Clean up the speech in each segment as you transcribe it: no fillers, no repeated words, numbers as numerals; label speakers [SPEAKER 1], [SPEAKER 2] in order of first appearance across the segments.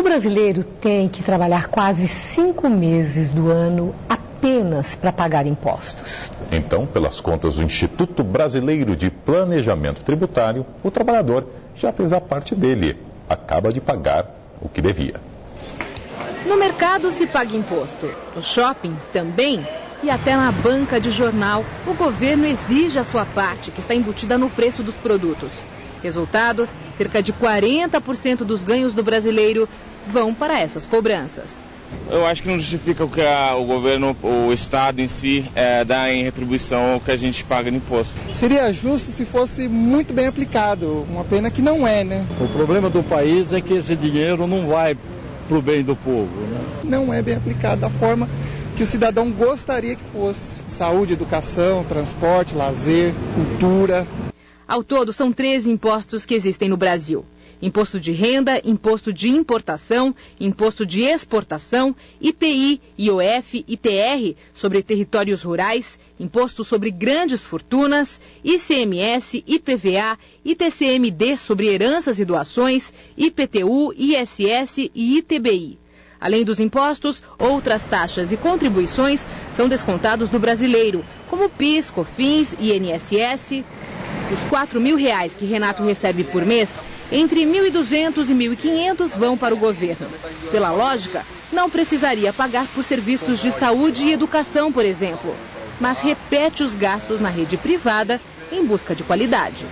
[SPEAKER 1] brasileiro tem que trabalhar quase 5 meses do ano apenas para pagar impostos.
[SPEAKER 2] Então, pelas contas do Instituto Brasileiro de Planejamento Tributário, o trabalhador já fez a parte dele. Acaba de pagar o que devia.
[SPEAKER 3] No mercado se paga imposto, no shopping também, e até na banca de jornal o governo exige a sua parte, que está embutida no preço dos produtos. Resultado, cerca de 40% dos ganhos do brasileiro vão para essas cobranças.
[SPEAKER 4] Eu acho que não justifica o que o governo, o Estado em si, dá em retribuição ao que a gente paga no imposto.
[SPEAKER 5] Seria justo se fosse muito bem aplicado, uma pena que não é, né?
[SPEAKER 6] O problema do país é que esse dinheiro não vai para o bem do povo, né?
[SPEAKER 5] Não é bem aplicado da forma que o cidadão gostaria que fosse. Saúde, educação, transporte, lazer, cultura.
[SPEAKER 3] Ao todo, são 13 impostos que existem no Brasil. Imposto de renda, imposto de importação, imposto de exportação, IPI, IOF, ITR sobre territórios rurais, imposto sobre grandes fortunas, ICMS, IPVA, ITCMD sobre heranças e doações, IPTU, ISS e ITBI. Além dos impostos, outras taxas e contribuições são descontados do brasileiro, como PIS, COFINS, INSS. Os R$4.000 que Renato recebe por mês, entre 1.200 e 1.500 vão para o governo. Pela lógica, não precisaria pagar por serviços de saúde e educação, por exemplo, mas repete os gastos na rede privada em busca de qualidade.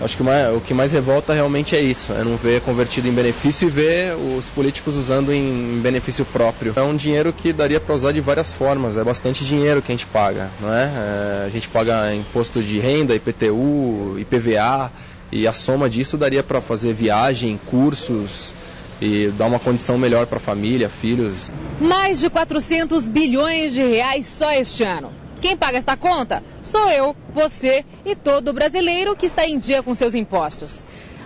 [SPEAKER 7] Acho que o que mais revolta realmente é isso, é não ver convertido em benefício e ver os políticos usando em benefício próprio. É um dinheiro que daria para usar de várias formas, é bastante dinheiro que a gente paga, não é? A gente paga imposto de renda, IPTU, IPVA, e a soma disso daria para fazer viagem, cursos e dar uma condição melhor para a família, filhos.
[SPEAKER 3] Mais de 400 bilhões de reais só este ano. Quem paga esta conta? Sou eu, você e todo brasileiro que está em dia com seus impostos.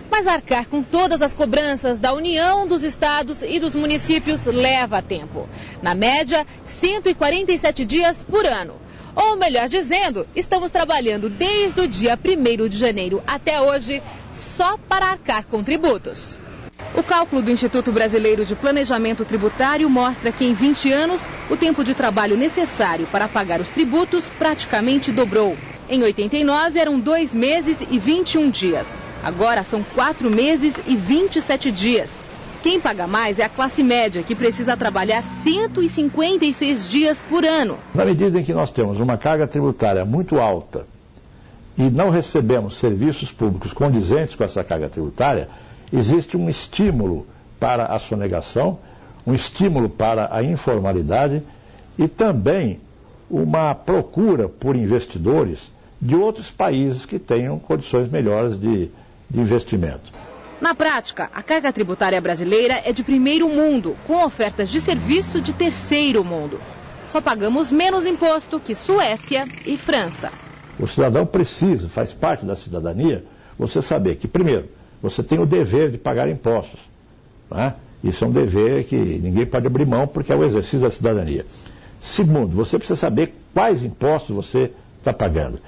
[SPEAKER 3] Mas arcar com todas as cobranças da União, dos estados e dos municípios leva tempo. Na média, 147 dias por ano. Ou melhor dizendo, estamos trabalhando desde o dia 1º de janeiro até hoje só para arcar com tributos. O cálculo do Instituto Brasileiro de Planejamento Tributário mostra que em 20 anos, o tempo de trabalho necessário para pagar os tributos praticamente dobrou. Em 89 eram 2 meses e 21 dias. Agora são 4 meses e 27 dias. Quem paga mais é a classe média, que precisa trabalhar 156 dias por ano.
[SPEAKER 8] Na medida em que nós temos uma carga tributária muito alta e não recebemos serviços públicos condizentes com essa carga tributária, existe um estímulo para a sonegação, um estímulo para a informalidade e também uma procura por investidores de outros países que tenham condições melhores de investimento.
[SPEAKER 3] Na prática, a carga tributária brasileira é de primeiro mundo, com ofertas de serviço de terceiro mundo. Só pagamos menos imposto que Suécia e França.
[SPEAKER 8] O cidadão precisa, faz parte da cidadania, você saber que, primeiro, você tem o dever de pagar impostos. Né? Isso é um dever que ninguém pode abrir mão porque é o exercício da cidadania. Segundo, você precisa saber quais impostos você está pagando.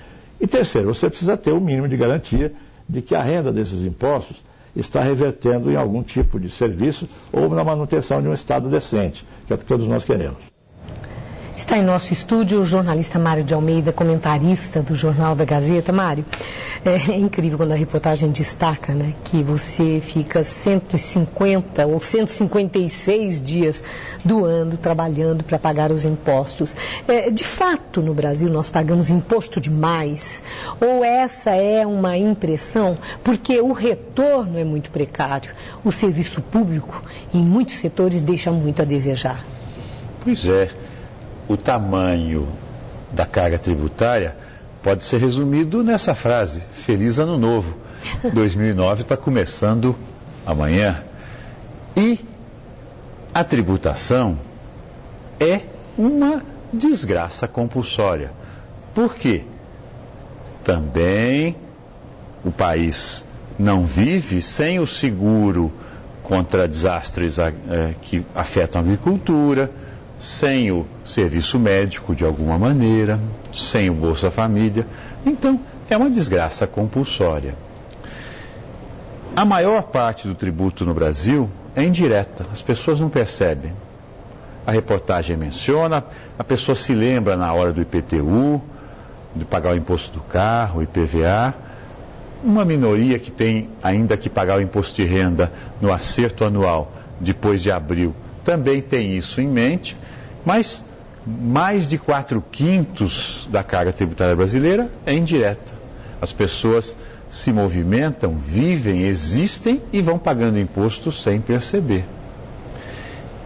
[SPEAKER 8] E terceiro, você precisa ter o mínimo de garantia de que a renda desses impostos está revertendo em algum tipo de serviço ou na manutenção de um Estado decente, que é o que todos nós queremos.
[SPEAKER 1] Está em nosso estúdio o jornalista Mário de Almeida, comentarista do Jornal da Gazeta. Mário, é incrível quando a reportagem destaca, né, que você fica 150 ou 156 dias do ano trabalhando para pagar os impostos. De fato, no Brasil, nós pagamos imposto demais? Ou essa é uma impressão? Porque o retorno é muito precário. O serviço público, em muitos setores, deixa muito a desejar.
[SPEAKER 9] Pois é. O tamanho da carga tributária pode ser resumido nessa frase: Feliz Ano Novo. 2009 está começando amanhã. E a tributação é uma desgraça compulsória. Por quê? Também o país não vive sem o seguro contra desastres que afetam a agricultura, sem o serviço médico de alguma maneira, sem o Bolsa Família. Então, é uma desgraça compulsória. A maior parte do tributo no Brasil é indireta, as pessoas não percebem. A reportagem menciona, a pessoa se lembra na hora do IPTU, de pagar o imposto do carro, o IPVA. Uma minoria que tem ainda que pagar o imposto de renda no acerto anual depois de abril também tem isso em mente, mas mais de 4/5 da carga tributária brasileira é indireta. As pessoas se movimentam, vivem, existem e vão pagando imposto sem perceber.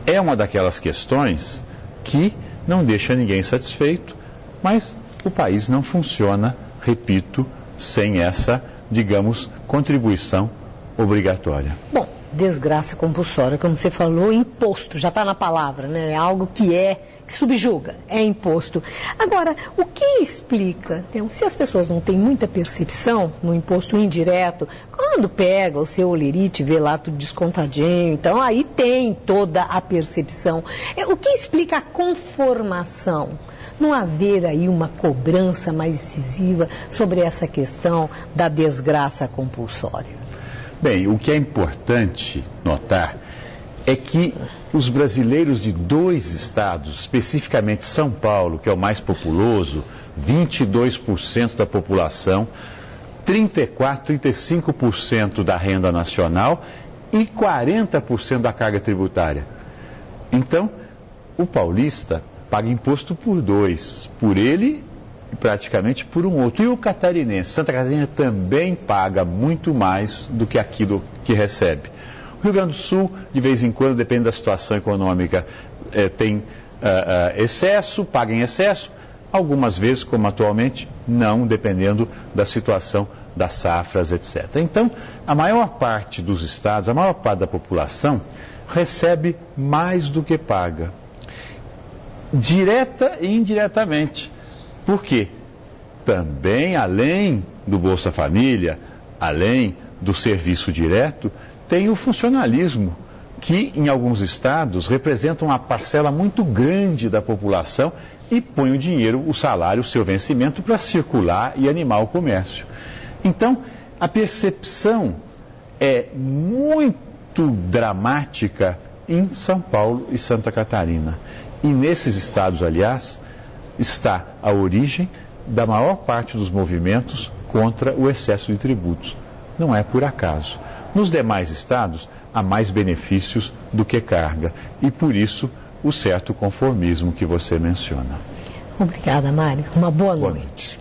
[SPEAKER 9] É uma daquelas questões que não deixa ninguém satisfeito, mas o país não funciona, repito, sem essa, digamos, contribuição obrigatória.
[SPEAKER 1] Bom, desgraça compulsória, como você falou, imposto, já está na palavra, né? É algo que subjuga, é imposto. Agora, o que explica, se as pessoas não têm muita percepção no imposto indireto, quando pega o seu olerite, vê lá tudo descontadinho, então aí tem toda a percepção. O que explica a conformação? Não haver aí uma cobrança mais incisiva sobre essa questão da desgraça compulsória?
[SPEAKER 9] Bem, o que é importante notar é que os brasileiros de 2 estados, especificamente São Paulo, que é o mais populoso, 22% da população, 35% da renda nacional e 40% da carga tributária. Então, o paulista paga imposto por 2, por ele e praticamente por um outro. E o catarinense, Santa Catarina também paga muito mais do que aquilo que recebe. O Rio Grande do Sul, de vez em quando, depende da situação econômica, tem excesso, paga em excesso. Algumas vezes, como atualmente, não, dependendo da situação das safras, etc. Então, a maior parte dos estados, a maior parte da população, recebe mais do que paga. Direta e indiretamente. Por quê? Também, além do Bolsa Família, além do serviço direto, tem o funcionalismo, que em alguns estados representa uma parcela muito grande da população e põe o dinheiro, o salário, o seu vencimento para circular e animar o comércio. Então, a percepção é muito dramática em São Paulo e Santa Catarina. E nesses estados, aliás, está a origem da maior parte dos movimentos contra o excesso de tributos. Não é por acaso. Nos demais estados, há mais benefícios do que carga. E por isso, o certo conformismo que você menciona.
[SPEAKER 1] Obrigada, Mário. Uma boa noite.